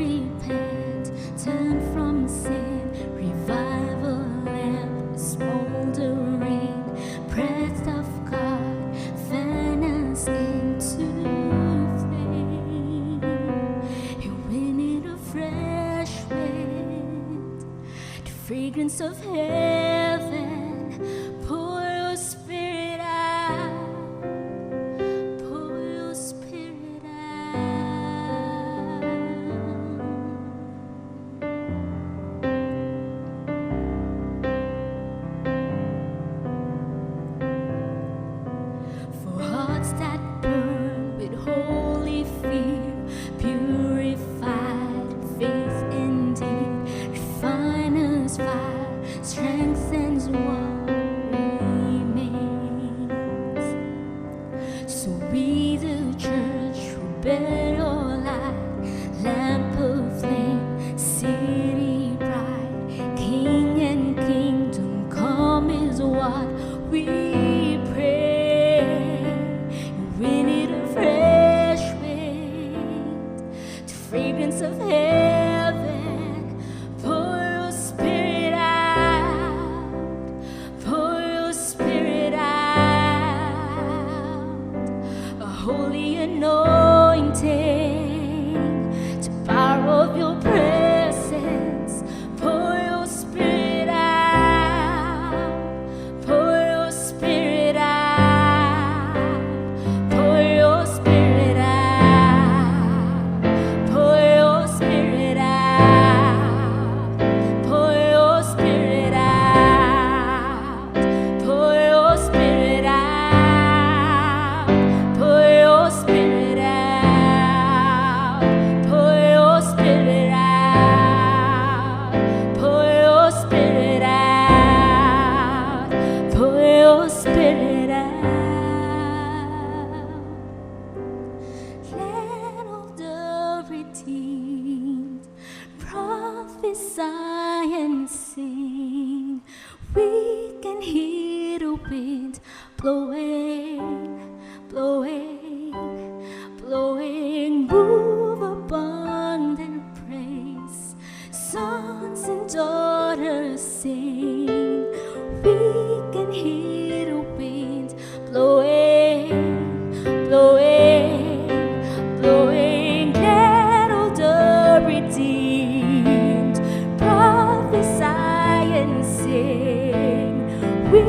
repent, turn from sin, revival lamp smoldering, breath of God, fan us into flame. And we need a fresh wind, the fragrance of heaven, pour your spirit out, pour your spirit out. For hearts that burn with holy fear, purified faith indeed, refiner's fire strengthens what remains. So we the church who bear your light, lamp of flame, city bright, king and kingdom come is what we pray. We need a fresh wind, the fragrance of heaven, pour your spirit out, pour your spirit out, a holy anointing, the power of your presence, pour your spirit out, pour your spirit out, pour your spirit out, pour your spirit out, pour your spirit out, pour your spirit out, pour your spirit out, pour your spirit out, pour your spirit out, pour your spirit out. Let all the redeemed prophesy and sing. We can hear the wind blowing, blowing, blowing. Move upon their praise. Sons and daughters sing. We can hear the wind blowing, blowing, blowing. Let all the redeemed prophesy and sing. We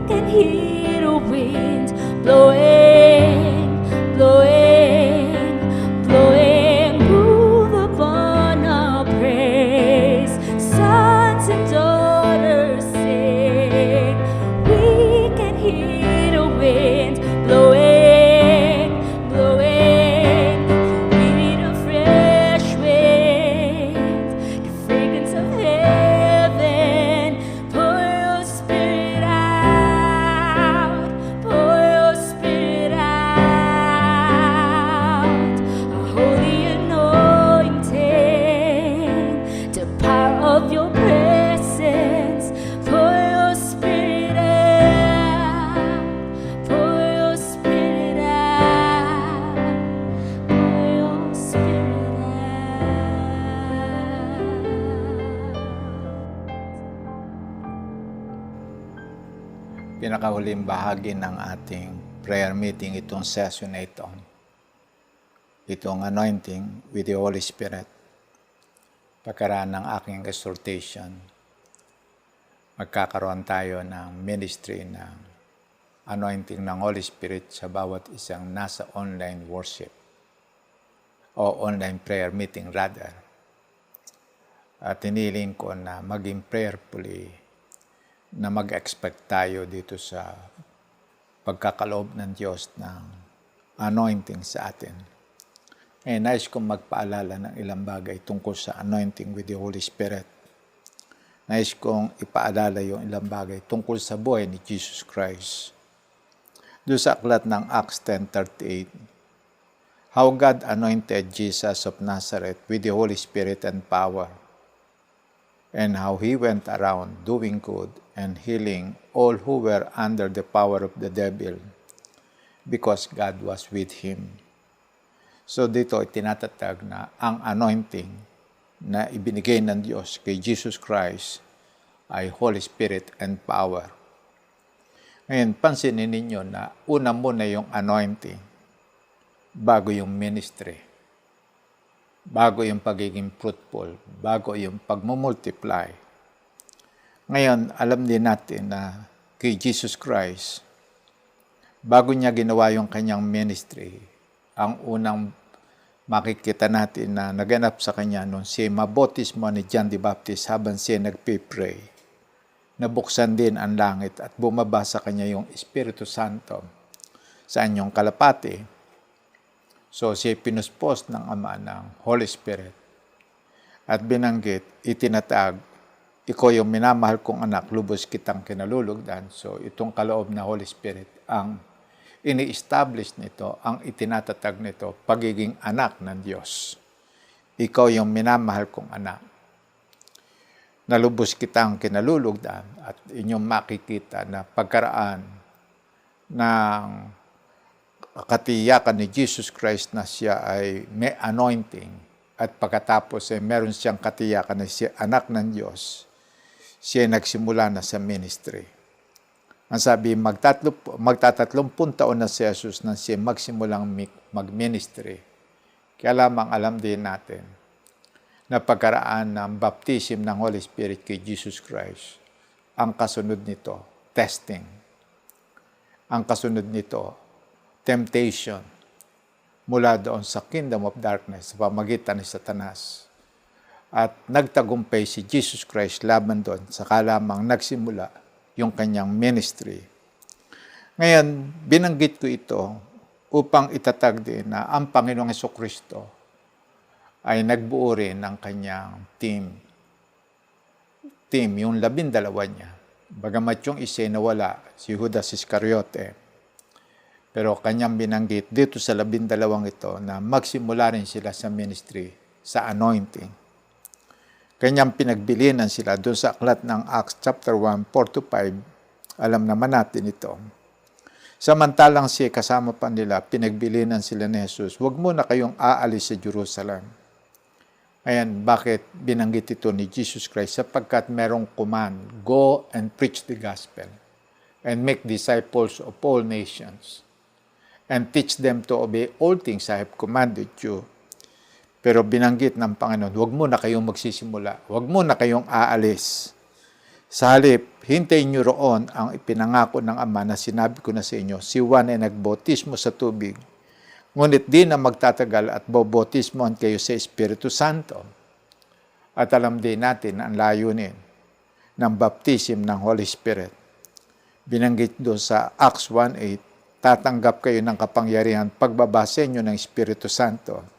can hear the wind blowing, blowing, blowing. Move upon our praise. Sons and daughters sing. We can hear the wind blowing, blowing. We need a fresh wind, the fragrance of heaven. Pour your spirit out, pour your spirit out, a holy anointing, the power of your presence. Pour your spirit out, pour your spirit out, pour your spirit out. Pinakahuling bahagi ng ating prayer meeting, itong session na ito. Itong anointing with the Holy Spirit. Pagkaraan ng aking exhortation, magkakaroon tayo ng ministry ng anointing ng Holy Spirit sa bawat isang nasa online worship o online prayer meeting rather. At hiniling ko na maging prayerfully na mag-expect tayo dito sa pagkakaloob ng Diyos ng anointing sa atin. Nais kong magpaalala ng ilang bagay tungkol sa anointing with the Holy Spirit. Nais kong ipaalala yung ilang bagay tungkol sa buhay ni Jesus Christ. Doon sa aklat ng Acts 10:38, how God anointed Jesus of Nazareth with the Holy Spirit and power, and how He went around doing good and healing all who were under the power of the devil, because God was with Him. So dito tinatatag na ang anointing na ibinigay ng Diyos kay Jesus Christ ay Holy Spirit and power. Ngayon, pansinin ninyo na una muna yung anointing bago yung ministry, bago yung pagiging fruitful, bago yung pagmumultiply. Ngayon, alam din natin na kay Jesus Christ, bago niya ginawa yung kanyang ministry, ang unang makikita natin na naganap sa kanya nung siya mabautismo ni John the Baptist habang siya nagpipray. Nabuksan din ang langit at bumaba sa kanya yung Espiritu Santo sa anyong kalapati. So siya pinuspos ng Ama ng Holy Spirit at binanggit, itinatag, ikaw yung minamahal kong anak, lubos kitang kinalulugdan. So itong kaloob na Holy Spirit ang ini-establish nito, ang itinatatag nito, pagiging anak ng Diyos. Ikaw yung minamahal kong anak. Nalubos kitang kinalulugdan at inyong makikita na pagkaraan ng katiyakan ni Jesus Christ na siya ay may anointing at pagkatapos ay meron siyang katiyakan na siya anak ng Diyos, siya nagsimula na sa ministry. Ang sabi, magtatlumpung taon na si Jesus na siya magsimulang mag-ministry. Kaya lamang alam din natin na pagkaraan ng baptism ng Holy Spirit kay Jesus Christ, ang kasunod nito, testing. Ang kasunod nito, temptation mula doon sa kingdom of darkness, sa pamagitan ni Satanas. At nagtagumpay si Jesus Christ laban doon, saka lamang nagsimula yung kanyang ministry. Ngayon, binanggit ko ito upang itatag din na ang Panginoong Hesukristo ay nagbuo rin ng kanyang team. Yung 12 niya. Bagamat yung isa nawala, si Judas Iscariote. Pero kanyang binanggit dito sa 12 ito na magsimula rin sila sa ministry, sa anointing. Kanyang pinagbilinan sila doon sa aklat ng Acts chapter 1, 4-5. Alam naman natin ito. Samantalang siya kasama pa nila, pinagbilinan sila ni Jesus, huwag muna kayong aalis sa Jerusalem. Ayan, bakit binanggit ito ni Jesus Christ? Sapagkat merong command, go and preach the gospel and make disciples of all nations and teach them to obey all things I have commanded you. Pero binanggit ng Panginoon, huwag muna kayong magsisimula, huwag muna kayong aalis. Sa halip, hintayin nyo roon ang ipinangako ng Ama na sinabi ko na sa inyo, si Juan ay nagbautismo sa tubig, ngunit di na magtatagal at bobotismohan kayo sa Espiritu Santo. At alam din natin ang layunin ng baptism ng Holy Spirit. Binanggit doon sa Acts 1:8, tatanggap kayo ng kapangyarihan pagbabasa nyo ng Espiritu Santo.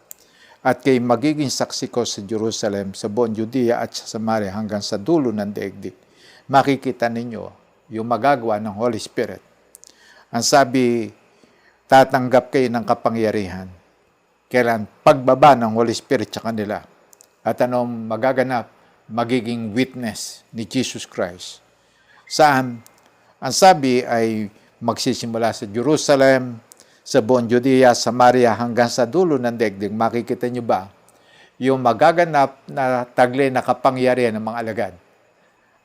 At kayo magiging saksi ko sa Jerusalem, sa buong Judea at sa Samaria hanggang sa dulo ng daigdig. Makikita ninyo yung magagawa ng Holy Spirit. Ang sabi, tatanggap kayo ng kapangyarihan. Kailan pagbaba ng Holy Spirit sa kanila. At anong magaganap? Magiging witness ni Jesus Christ. Saan? Ang sabi ay magsisimula sa Jerusalem, sa buong Judea, Samaria, hanggang sa dulo ng daigdig. Makikita nyo ba? Yung magaganap na taglay na kapangyarihan ng mga alagad.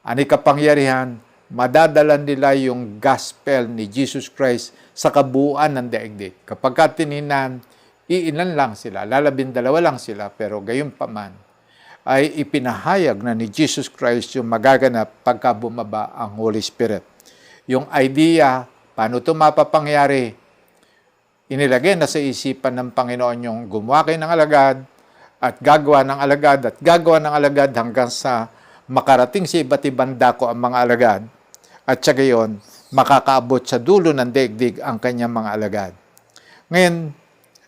Ani kapangyarihan, madadalan nila yung gospel ni Jesus Christ sa kabuuan ng daigdig. Kapag tininan, iilan lang sila, 12 lang sila, pero gayon pa man, ay ipinahayag na ni Jesus Christ yung magaganap pagka bumaba ang Holy Spirit. Yung idea, paano ito mapapangyari, inilagay na sa isipan ng Panginoon yung gumawa kayo ng alagad at gagawa ng alagad hanggang sa makarating sa iba't ibang dako ang mga alagad. At sa gayon, makakaabot sa dulo ng daigdig ang kanyang mga alagad. Ngayon,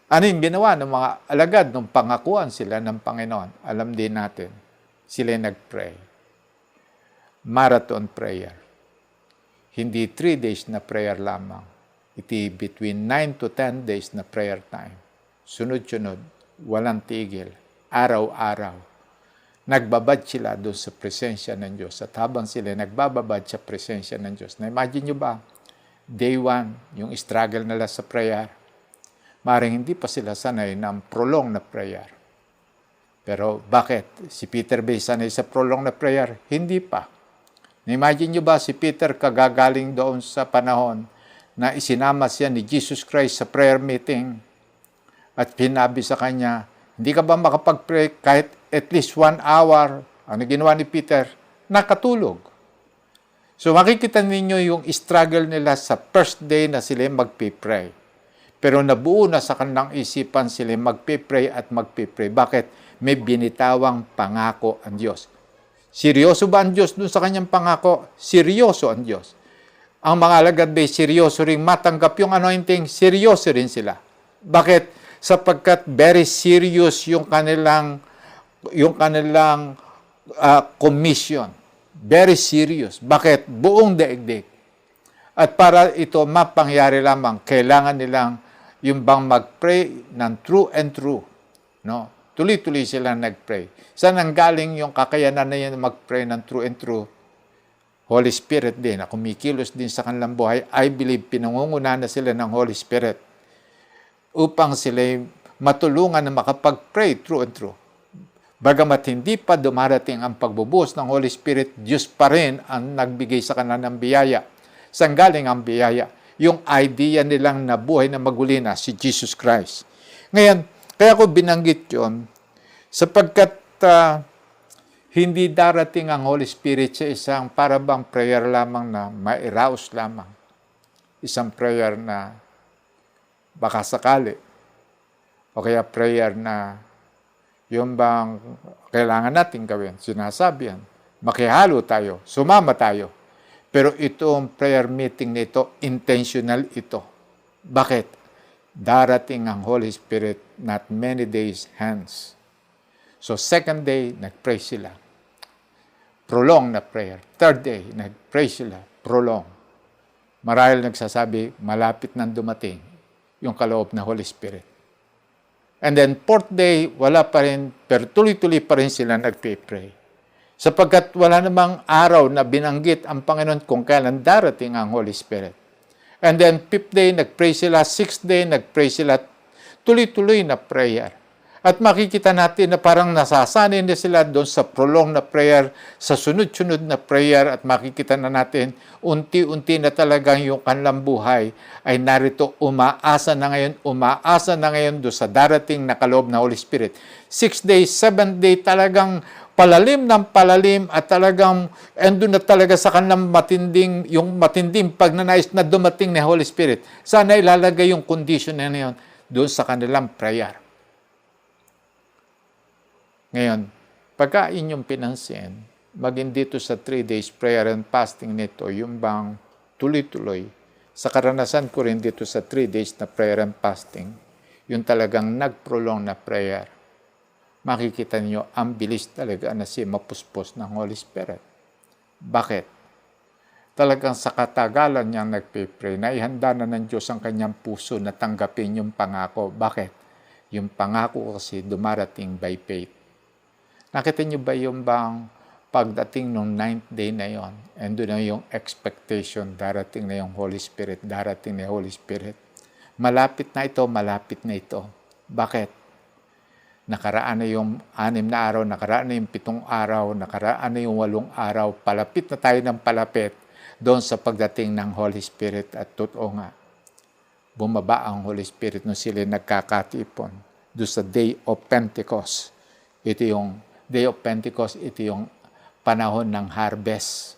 ano yung ginawa ng mga alagad nung pangakuan sila ng Panginoon? Alam din natin, sila nag-pray. Marathon prayer. Hindi 3 days na prayer lamang. Iti between 9 to 10 days na prayer time. Sunod-sunod, walang tigil, araw-araw. Nagbabad sila doon sa presensya ng Diyos. At habang sila nagbababad sa presensya ng Diyos, na-imagine nyo ba, day 1, yung struggle nila sa prayer, maring hindi pa sila sanay ng prolong na prayer. Pero bakit? Si Peter ba sanay sa prolonged na prayer? Hindi pa. Imagine nyo ba si Peter kagagaling doon sa panahon na isinama siya ni Jesus Christ sa prayer meeting at pinabi sa kanya, hindi ka ba makapag-pray kahit at least 1 hour? Ano ginawa ni Peter? Nakatulog. So makikita ninyo yung struggle nila sa first day na sila magpipray. Pero nabuo na sa kanilang isipan sila magpipray at magpipray. Bakit? May binitawang pangako ang Diyos. Seryoso ba ang Diyos dun sa kanyang pangako? Seryoso ang Diyos. Ang mga alagad ba'y seryoso rin matanggap yung anointing? Seryoso rin sila. Bakit? Sapagkat very serious yung kanilang commission. Very serious. Bakit? Buong daigdig. At para ito mapangyari lamang, kailangan nilang yung bang mag-pray ng true and true. No? Tuloy-tuloy sila nag-pray. Saan ang galing yung kakayanan na yan mag-pray ng true and true? Holy Spirit din, na kumikilos din sa kanilang buhay. I believe pinangungunahan na sila ng Holy Spirit upang sila matulungan na makapag-pray true and true. Bagamat hindi pa dumarating ang pagbubuhos ng Holy Spirit, Diyos pa rin ang nagbigay sa kanila ng biyaya. Saan galing ang biyaya? Yung idea nilang nabuhay na maguli na, si Jesus Christ. Ngayon, kaya ko binanggit yun, sapagkat hindi darating ang Holy Spirit sa isang parabang prayer lamang na ma-arouse lamang. Isang prayer na baka sakali. O kaya prayer na yung bang kailangan natin gawin. Sinasabi yan. Makihalo tayo. Sumama tayo. Pero itong prayer meeting nito, intentional ito. Bakit? Darating ang Holy Spirit not many days hence. So second day, nag-pray sila. Prolong na prayer. Third day, nag-pray sila. Prolong. Marahil nagsasabi, malapit nang dumating yung kaloob na Holy Spirit. And then fourth day, wala pa rin, pero tuloy-tuloy pa rin sila nag-pray. Sapagkat wala namang araw na binanggit ang Panginoon kung kailan darating ang Holy Spirit. And then, 5th day, nag-pray sila. 6th day, nag-pray sila. Tuloy-tuloy na prayer. At makikita natin na parang nasasanay na sila doon sa prolonged na prayer, sa sunod-sunod na prayer. At makikita na natin, unti-unti na talagang yung kanilang buhay ay narito, umaasa na ngayon doon sa darating na kaloob na Holy Spirit. 6th day, 7th day, talagang palalim ng palalim at talagang andun na talaga sa kanilang matinding pagnanais na dumating ni Holy Spirit. Sana ilalagay yung condition na yun doon sa kanilang prayer. Ngayon, pagka inyong pinansin, maging dito sa 3 days prayer and fasting nito, yung bang tuloy-tuloy, sa karanasan ko rin dito sa 3 days na prayer and fasting, yung talagang nag-prolong na prayer, makikita niyo ang bilis talaga na siya mapuspos ng Holy Spirit. Bakit? Talagang sa katagalan niyang nagpipray, naihanda na ng Diyos ang kanyang puso na tanggapin yung pangako. Bakit? Yung pangako kasi dumarating by faith. Nakita niyo ba yung bang pagdating ng 9th day na yon, and doon na yung expectation, darating na yung Holy Spirit, darating na yung Holy Spirit. Malapit na ito. Bakit? Nakaraan na yung 6 na araw, nakaraan na yung 7 araw, nakaraan na yung 8 araw, palapit na tayo ng palapit doon sa pagdating ng Holy Spirit. At totoo nga, bumaba ang Holy Spirit nung sila nagkakatipon doon sa Day of Pentecost. Ito yung Day of Pentecost, ito yung panahon ng harvest.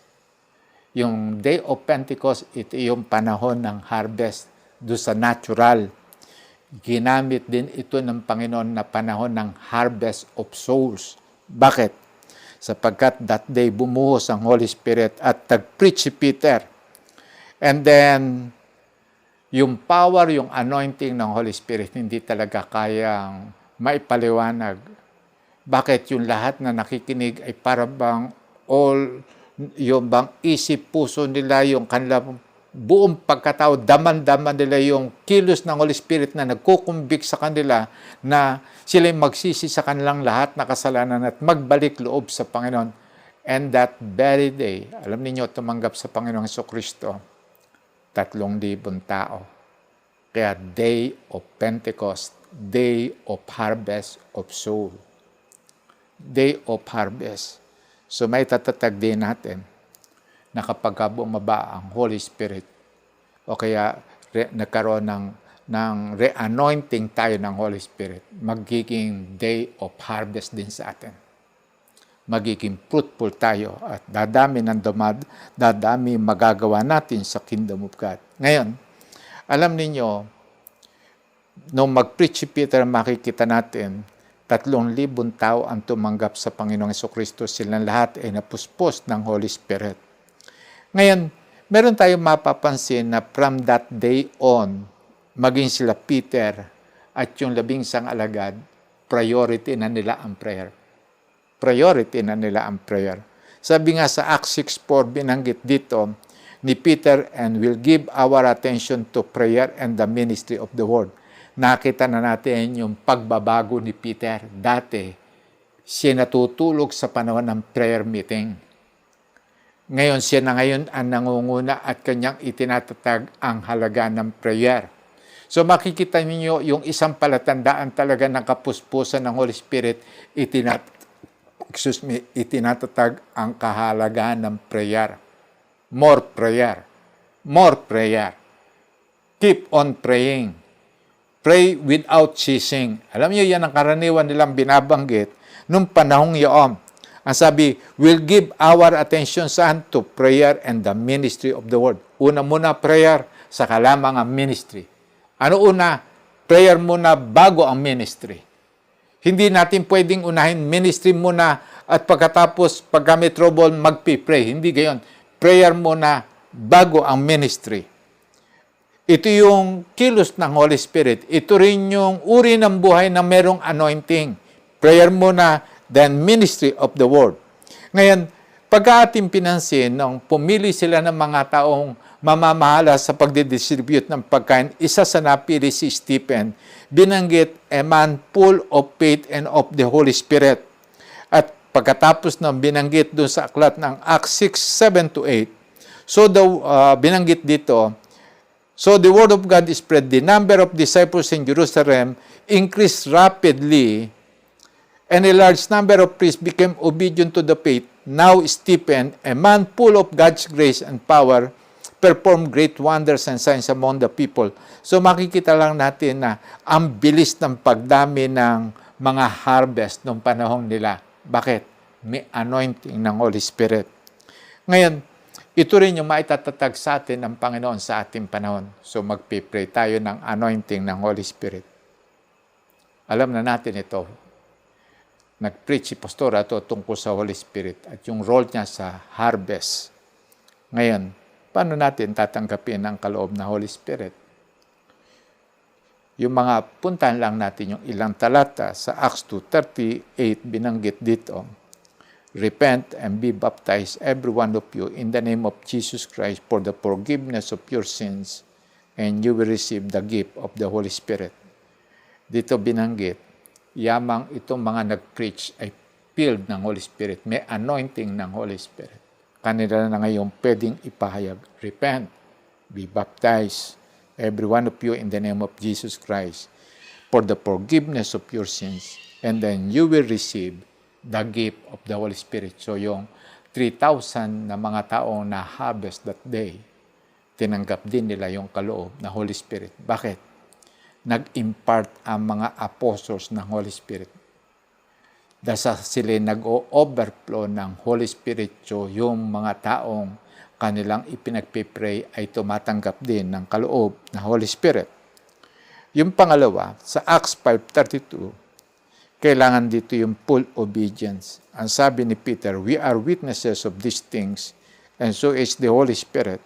Yung Day of Pentecost, ito yung panahon ng harvest doon sa natural. Ginamit din ito ng Panginoon na panahon ng harvest of souls. Bakit? Sapagkat that day bumuhos ang Holy Spirit at nag-preach si Peter. And then, yung power, yung anointing ng Holy Spirit, hindi talaga kayang maipaliwanag. Bakit? Yung lahat na nakikinig ay para bang yung bang isip, puso nila, yung kanilang buong pagkatao, daman-daman nila yung kilos ng Holy Spirit na nagkukumbik sa kanila na sila magsisi sa kanilang lahat na kasalanan at magbalik loob sa Panginoon. And that very day, alam niyo, tumanggap sa Panginoong Jesucristo, 3,000 tao. Kaya Day of Pentecost, Day of Harvest of Soul. day of harvest. So may tatatag din natin na kapag bumaba ang Holy Spirit o kaya nagkaroon ng re-anointing tayo ng Holy Spirit, magiging day of harvest din sa atin. Magiging fruitful tayo at dadami magagawa natin sa Kingdom of God. Ngayon, alam ninyo, nung mag-preach si Peter, makikita natin 3,000 tao ang tumanggap sa Panginoong Jesucristo. Silang lahat ay napuspos ng Holy Spirit. Ngayon, meron tayong mapapansin na from that day on, maging sila Peter at yung 11 alagad, priority na nila ang prayer. Priority na nila ang prayer. Sabi nga sa Acts 6:4, binanggit dito ni Peter, and will give our attention to prayer and the ministry of the word. Nakita na natin yung pagbabago ni Peter. Dati, siya natutulog sa panahon ng prayer meeting. Ngayon, siya na ngayon ang nangunguna at kanyang itinatatag ang halaga ng prayer. So makikita niyo yung isang palatandaan talaga ng kapuspusan ng Holy Spirit, itinatatag ang kahalagahan ng prayer. More prayer. More prayer. Keep on praying. Pray without ceasing. Alam niyo, yan ang karaniwan nilang binabanggit nung panahong iyon. Ang sabi, we'll give our attention saan? To prayer and the ministry of the word. Una muna prayer, saka lamang ang ministry. Ano una? Prayer muna bago ang ministry. Hindi natin pwedeng unahin ministry muna at pagkatapos pag may trouble, magpipray. Hindi gayon. Prayer muna bago ang ministry. Ito yung kilos ng Holy Spirit. Ito rin yung uri ng buhay na merong anointing. Prayer muna, then ministry of the word. Ngayon, pagka ating pinansin, nung pumili sila ng mga taong mamamahala sa pagdidistribute ng pagkain, isa sa napili si Stephen, binanggit, a man full of faith and of the Holy Spirit. At pagkatapos ng binanggit doon sa aklat ng Acts 6:7-8, so binanggit dito, so the word of God spread, the number of disciples in Jerusalem increased rapidly, and a large number of priests became obedient to the faith. Now Stephen, a man full of God's grace and power, performed great wonders and signs among the people. So makikita lang natin na ang bilis ng pagdami ng mga harvest ng panahon nila. Bakit? May anointing ng Holy Spirit. Ngayon, ito rin yung maitatatag sa atin ng Panginoon sa ating panahon. So magpipray tayo ng anointing ng Holy Spirit. Alam na natin ito. Nag-preach si Pastor ato tungkol sa Holy Spirit at yung role niya sa harvest. Ngayon, paano natin tatanggapin ang kaloob na Holy Spirit? Yung mga puntahan lang natin yung ilang talata sa Acts 2:38 binanggit dito. Repent and be baptized, every one of you, in the name of Jesus Christ for the forgiveness of your sins, and you will receive the gift of the Holy Spirit. Dito binanggit, yamang itong mga nag-preach ay filled ng Holy Spirit, may anointing ng Holy Spirit. Kanila na ngayon pwedeng ipahayag, repent, be baptized, every one of you in the name of Jesus Christ, for the forgiveness of your sins, and then you will receive the gift of the Holy Spirit. So yung 3,000 na mga taong na-harvest that day, tinanggap din nila yung kaloob na Holy Spirit. Bakit? Nag-impart ang mga apostles ng Holy Spirit. Dahil sila nag-overflow ng Holy Spirit, so yung mga taong kanilang ipinagpipray ay tumatanggap din ng kaloob na Holy Spirit. Yung pangalawa, sa Acts 5:32, kailangan dito yung full obedience. Ang sabi ni Peter, we are witnesses of these things, and so is the Holy Spirit,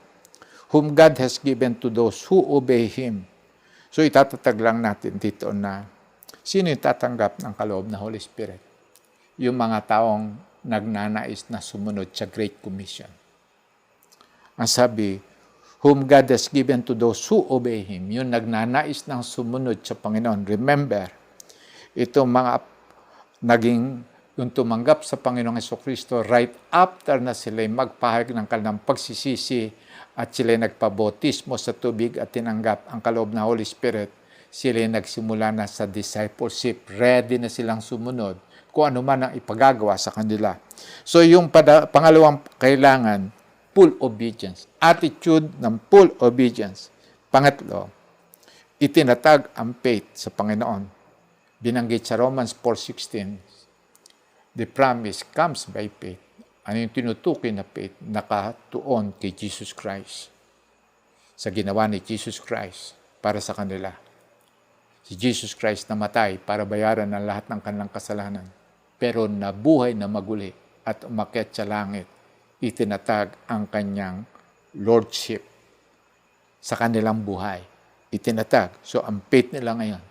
whom God has given to those who obey Him. So itatatag lang natin dito na sino yung tatanggap ng kaloob na Holy Spirit? Yung mga taong nagnanais na sumunod sa Great Commission. Ang sabi, whom God has given to those who obey Him, yung nagnanais ng sumunod sa Panginoon. Remember, itong mga naging yung tumanggap sa Panginoong Jesucristo right after na sila magpahayag ng kanilang pagsisisi at sila nagpabautismo sa tubig at tinanggap ang kaloob na Holy Spirit, sila nagsimula na sa discipleship. Ready na silang sumunod kung ano man ang ipagagawa sa kanila. So yung pangalawang kailangan, full obedience. Attitude ng full obedience. Pangatlo, itinatag ang faith sa Panginoon. Binanggit sa Romans 4:16, the promise comes by faith. Ano yung tinutukoy na faith? Nakatuon kay Jesus Christ. Sa ginawa ni Jesus Christ para sa kanila. Si Jesus Christ namatay para bayaran ang lahat ng kanilang kasalanan. Pero nabuhay na maguli at umakyat sa langit. Itinatag ang kanyang lordship sa kanilang buhay. Itinatag. So ang faith nila ngayon,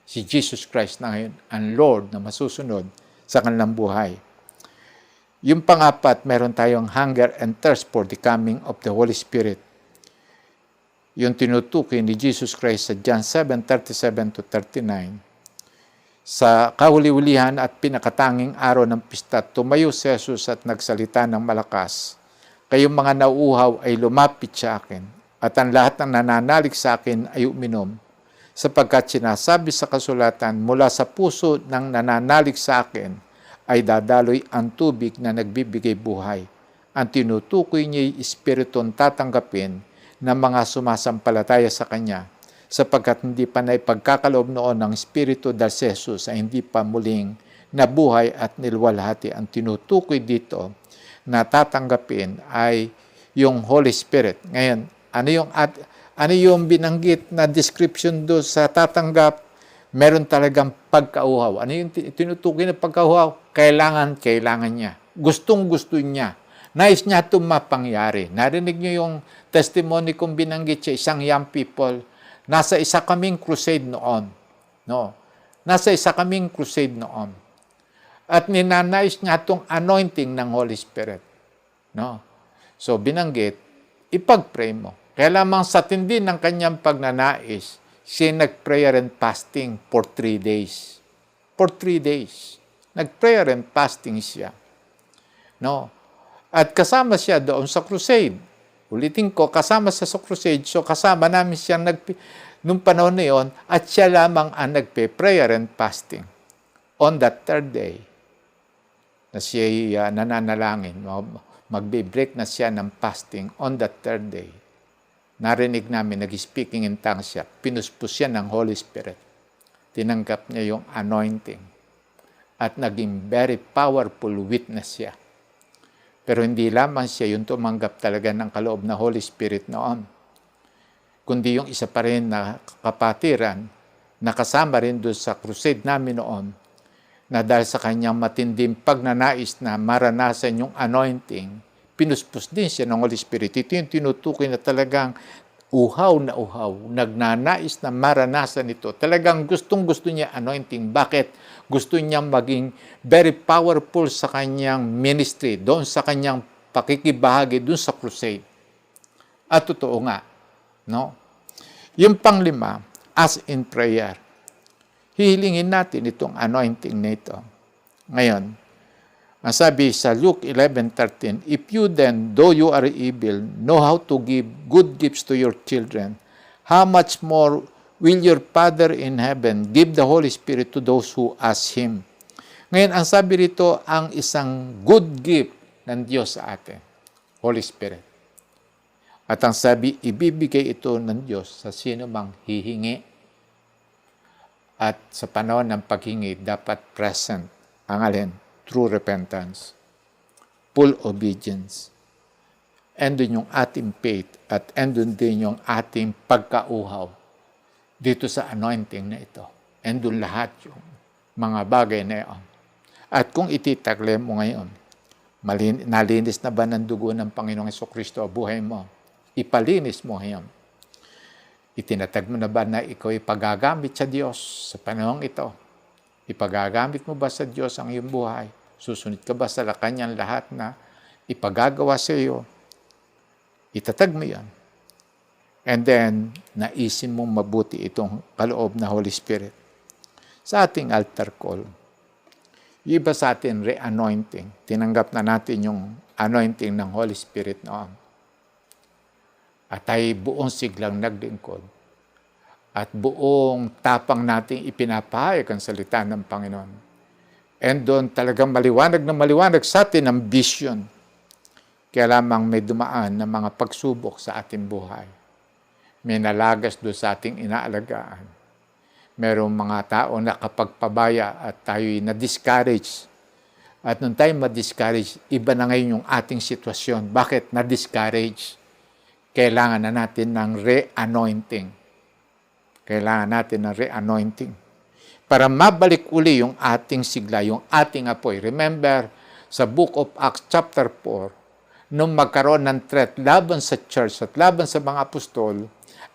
si Jesus Christ na ngayon, ang Lord na masusunod sa kanilang buhay. Yung pangapat, meron tayong hunger and thirst for the coming of the Holy Spirit. Yung tinutukoy ni Jesus Christ sa John 7:37-39. Sa kahuli-hulihan at pinakatanging araw ng pista, tumayo si Jesus at nagsalita ng malakas. Kayong mga nauuhaw ay lumapit sa akin, at ang lahat ng nananalig sa akin ay uminom. Sapagkat sinasabi sa kasulatan, mula sa puso ng nananalig sa akin ay dadaloy ang tubig na nagbibigay buhay. Ang tinutukoy niya'y Espiritong tatanggapin ng mga sumasampalataya sa Kanya, sapagkat hindi pa naipagkakaloob noon ng Espiritu dahil si Jesus ay hindi pa muling nabuhay at nilwalhati. Ang tinutukoy dito na tatanggapin ay yung Holy Spirit. Ngayon, ano yung binanggit na description do sa tatanggap? Meron talagang pagkauhaw. Ano yung tinutukoy na pagkauhaw? Kailangan niya. Gustong-gusto niya. Nais niya itong mapangyari. Narinig niyo yung testimony kong binanggit sa isang young people. Nasa isa kaming crusade noon. No? Nasa isa kaming crusade noon. At ninanais niya itong anointing ng Holy Spirit. No? So binanggit, ipag-pray mo. Kaya lamang sa tindi ng kanyang pagnanais, siya nag-prayer and fasting for 3 days. For 3 days. Nag-prayer and fasting siya. No? At kasama siya doon sa crusade. Ulitin ko, kasama siya sa crusade. So kasama namin siya nung panahon na yun, at siya lamang ang nagpe-prayer and fasting. On that third day, na siya nananalangin, magbe-break na siya ng fasting on that third day. Narinig namin, nag-speaking in tongues siya. Pinuspos siya ng Holy Spirit. Tinanggap niya yung anointing. At naging very powerful witness siya. Pero hindi lamang siya yung tumanggap talaga ng kaloob na Holy Spirit noon. Kundi yung isa pa rin na kapatiran, nakasama rin doon sa crusade namin noon, na dahil sa kanyang matinding pagnanais na maranasan yung anointing, pinuspos din siya ng Holy Spirit. Ito yung tinutukoy na talagang uhaw na uhaw, nagnanais na maranasan ito. Talagang gustong-gusto niya anointing. Bakit? Gusto niya maging very powerful sa kanyang ministry, doon sa kanyang pakikibahagi, doon sa crusade. At totoo nga, no? Yung panglima, as in prayer. Hihilingin natin itong anointing na ito. Ngayon, ang sabi sa Luke 11:13, if you then, though you are evil, know how to give good gifts to your children, how much more will your Father in heaven give the Holy Spirit to those who ask Him? Ngayon, ang sabi rito, ang isang good gift ng Diyos sa atin, Holy Spirit. At ang sabi, ibibigay ito ng Diyos sa sino mang hihingi. At sa panahon ng paghingi, dapat present ang alin? True repentance, full obedience, and dun yung ating faith, at andun din yung ating pagkauhaw dito sa anointing na ito. And dun lahat yung mga bagay na yun. At kung ititagle mo ngayon, nalinis na ba ng dugo ng Panginoong Jesucristo ang buhay mo? Ipalinis mo ngayon. Itinatag mo na ba na ikaw ipagagamit sa Diyos sa panahong ito? Ipagagamit mo ba sa Diyos ang iyong buhay? Susunod ka ba sa Kanyang lahat na ipagagawa sa iyo? Itatag mo yan. And then, naisin mong mabuti itong kaloob na Holy Spirit. Sa ating altar call, yung iba sa atin re-anointing. Tinanggap na natin yung anointing ng Holy Spirit noon. At ay buong siglang naglingkod. At buong tapang nating ipinapahayag ang salita ng Panginoon. And doon talagang maliwanag na maliwanag sa atin ang vision. Kaya lamang may dumaan na mga pagsubok sa ating buhay. May nalagas doon sa ating inaalagaan. Merong mga tao na kapag pabaya at tayo'y na-discourage. At nung tayo ma-discourage, iba na ngayon yung ating sitwasyon. Bakit na-discourage? Kailangan na natin ng re-anointing. Kailangan natin ng re-anointing. Para mabalik uli yung ating sigla, yung ating apoy. Remember, sa Book of Acts chapter 4, nung magkaroon ng threat laban sa church at laban sa mga apostol,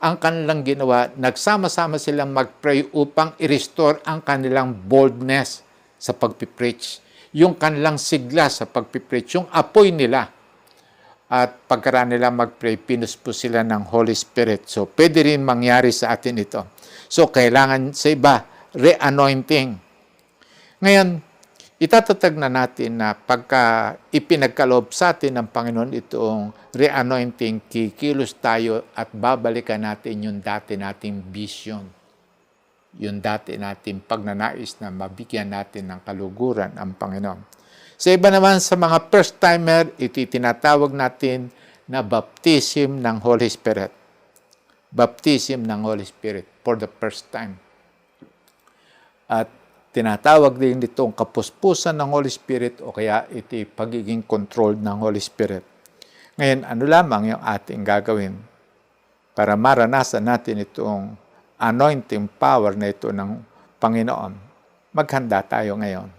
ang kanilang ginawa, nagsama-sama silang mag-pray upang i-restore ang kanilang boldness sa pagpipreach. Yung kanilang sigla sa pagpipreach, yung apoy nila. At pagkaraan nila mag-pray, pinuspos sila ng Holy Spirit. So, pwede rin mangyari sa atin ito. So, kailangan sa iba, re-anointing. Ngayon, itatatag na natin na pagka ipinagkaloob sa atin ng Panginoon itong re-anointing, kikilos tayo at babalikan natin yung dati nating vision. Yung dati nating pagnanais na mabigyan natin ng kaluguran ang Panginoon. Sa iba naman sa mga first-timer, ito tinatawag natin na baptism ng Holy Spirit. Baptism ng Holy Spirit for the first time. At tinatawag din itong kapuspusan ng Holy Spirit o kaya ito pagiging controlled ng Holy Spirit. Ngayon, ano lamang yung ating gagawin para maranasan natin itong anointing power na ito ng Panginoon? Maghanda tayo ngayon.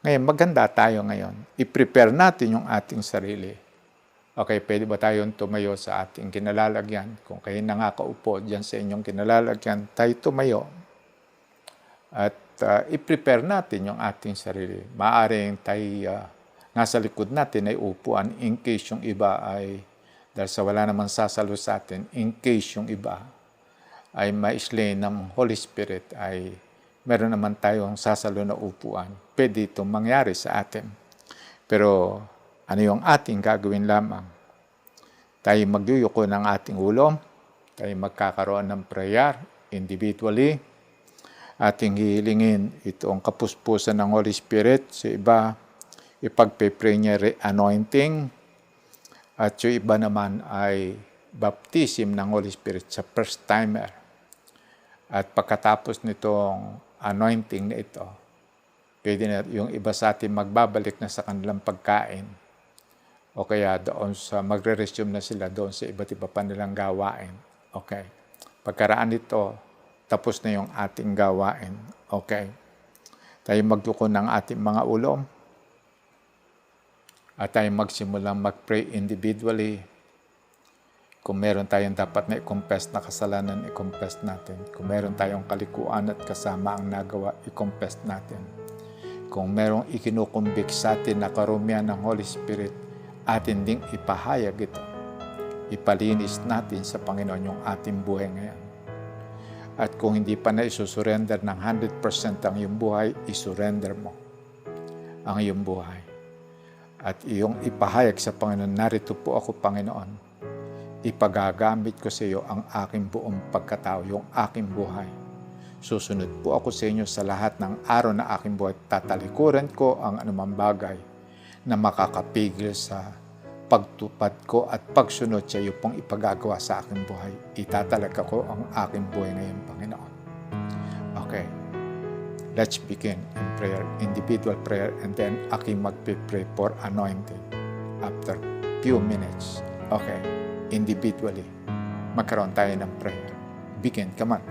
Maganda tayo ngayon. I-prepare natin yung ating sarili. Okay, pwede ba tayong tumayo sa ating kinalalagyan? Kung kayo nakakaupo dyan sa inyong kinalalagyan, tayo tumayo. At i-prepare natin yung ating sarili. Maaring tayo nasa likod natin ay upuan in case yung iba ay, dahil sa wala naman sasalo sa atin, in case yung iba ay ma-slay ng Holy Spirit ay meron naman tayong sasalo na upuan. Pwede itong mangyari sa atin. Pero ano yung ating gagawin lamang? Tayo magyuyuko ng ating ulo. Tayo magkakaroon ng prayer individually. Ating hihilingin itong kapuspusan ng Holy Spirit. Sa iba, ipagpe-pray niya re-anointing. At yung iba naman ay baptism ng Holy Spirit sa first timer. At pagkatapos nitong anointing na ito, pwede na yung iba sa atin magbabalik na sa kanilang pagkain o kaya doon sa magre-resume na sila doon sa iba't iba pa nilang gawain. Okay. Pagkaraan nito, tapos na yung ating gawain. Okay. Tayo magduko ng ating mga ulo at tayo magsimulang mag-pray individually. Kung meron tayong dapat na i-confess na kasalanan, i-confess natin. Kung meron tayong kalikuan at kasama ang nagawa, i-confess natin. Kung merong ikinukumbik sa atin na karumian ng Holy Spirit, atin ding ipahayag ito. Ipalinis natin sa Panginoon yung ating buhay ngayon. At kung hindi pa na isusurrender ng 100% ang iyong buhay, isurrender mo ang iyong buhay. At iyong ipahayag sa Panginoon, narito po ako, Panginoon. Ipagagamit ko sa iyo ang aking buong pagkatao, yung aking buhay. Susunod po ako sa inyo sa lahat ng araw na aking buhay. Tatalikuran ko ang anumang bagay na makakapigil sa pagtupad ko at pagsunod sa iyo pong ipagagawa sa aking buhay. Itatalaga ko ang aking buhay ngayon, Panginoon. Okay. Let's begin in prayer, individual prayer, and then aking magpipray for anointing after few minutes. Okay. Individually, magkaroon tayo ng prayer. Begin, come on.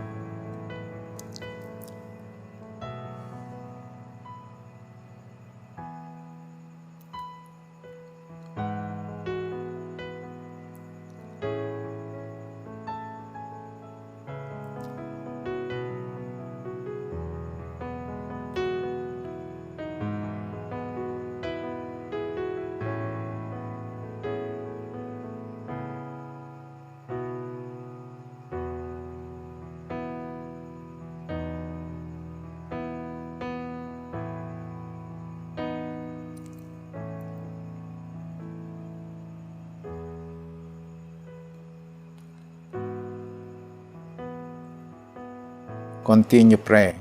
Continue praying.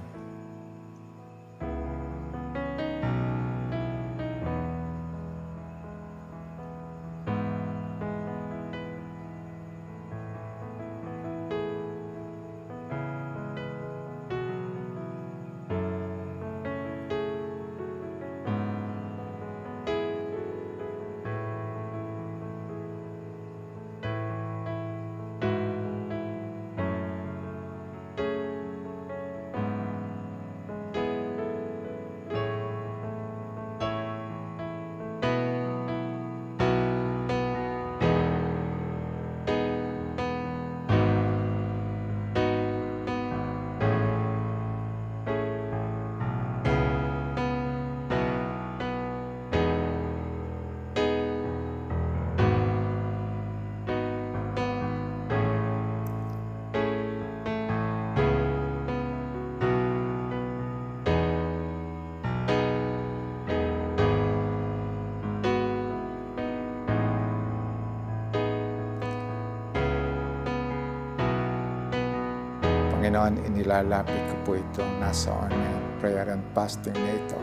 Panginoon, inilalapit ko po itong nasa online prayer and fasting na ito.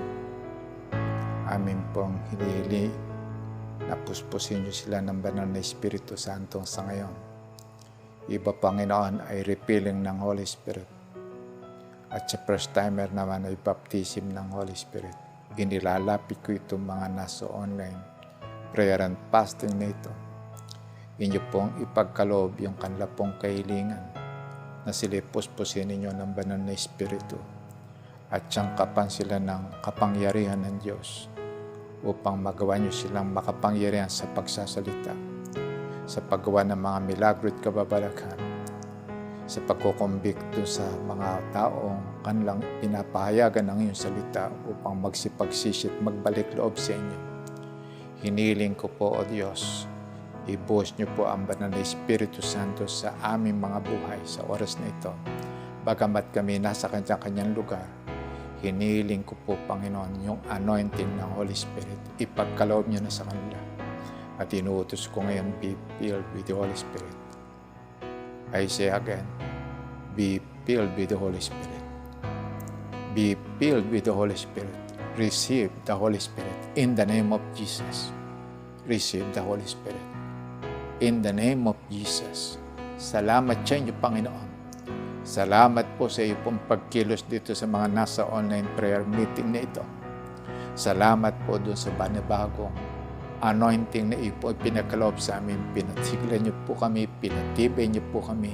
Amin pong hinihili na puspusin niyo sila ng banal na Espiritu Santo sa ngayon. Iba, Panginoon, ay refilling ng Holy Spirit. At sa first timer naman ay baptism ng Holy Spirit. Inilalapit ko itong mga nasa online prayer and fasting na ito. Inyo pong ipagkaloob yung kanila pong kahilingan na sila puspusin ninyo ng banal na Espiritu at siyangkapan sila ng kapangyarihan ng Diyos upang magawa niyo silang makapangyarihan sa pagsasalita, sa paggawa ng mga milagro at kababalaghan, sa pagkukumbikto sa mga taong kanilang pinapahayagan ng iyong salita upang magsipagsisit, magbalik loob sa inyo. Hiniling ko po, O Diyos, ibuhos niyo po ang banal na Espiritu Santo sa aming mga buhay sa oras na ito. Bagamat kami nasa kanya-kanyang lugar, hiniling ko po, Panginoon, yung anointing ng Holy Spirit. Ipagkaloob niyo na sa kanila. At inuutos ko ngayon, be filled with the Holy Spirit. I say again, be filled with the Holy Spirit. Be filled with the Holy Spirit. Receive the Holy Spirit. In the name of Jesus, receive the Holy Spirit. In the name of Jesus. Salamat sa inyo, Panginoon. Salamat po sa iyo pong pagkilos dito sa mga nasa online prayer meeting na ito. Salamat po doon sa banibagong anointing na iyo po pinagkaloob sa amin. Pinatigilan niyo po kami, pinatibay niyo po kami.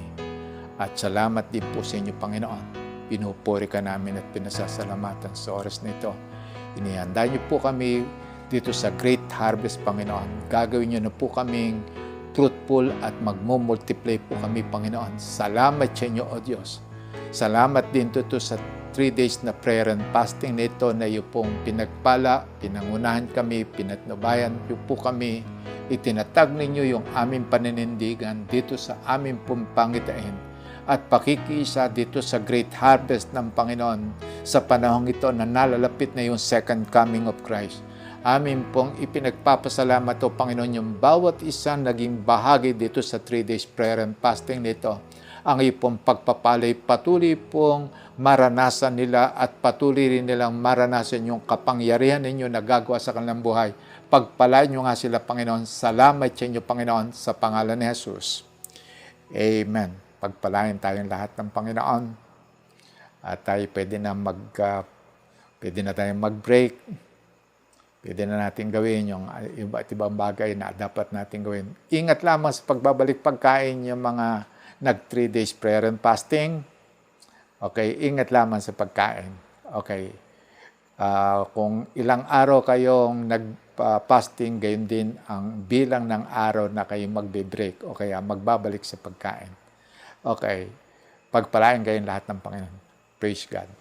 At salamat din po sa inyo, Panginoon. Pinupuri ka namin at pinasasalamatan sa oras na ito. Inihanda niyo po kami dito sa Great Harvest, Panginoon. Gagawin niyo na po kaming fruitful at magmumultiply po kami, Panginoon. Salamat sa inyo, O Diyos. Salamat din to sa 3 days na prayer and fasting na ito na iyo pong pinagpala, pinangunahan kami, pinatnubayan niyo po kami, itinatag ninyo yung aming paninindigan dito sa aming pong pangitain at pakikiisa dito sa great harvest ng Panginoon sa panahong ito na nalalapit na yung second coming of Christ. Amin pong ipinagpapasalamat o Panginoon yung bawat isang naging bahagi dito sa 3 days prayer and fasting nito. Ang iyong pagpapalay patuloy pong maranasan nila at patuloy rin nilang maranasan yung kapangyarihan ninyo na gagawa sa kanilang buhay. Pagpalain nyo nga sila, Panginoon. Salamat sa inyo, Panginoon, sa pangalan ni Jesus. Amen. Pagpalain tayong lahat ng Panginoon. At tayo pwede na tayong mag-break. Pwede na natin gawin yung iba't ibang bagay na dapat natin gawin. Ingat lamang sa pagbabalik pagkain yung mga nag 3 days prayer and fasting. Okay, ingat lamang sa pagkain. Okay. Kung ilang araw kayong nag-fasting, gayon din ang bilang ng araw na kayo magbe-break o kaya magbabalik sa pagkain. Okay. Pagpalain kayong lahat ng Panginoon. Praise God.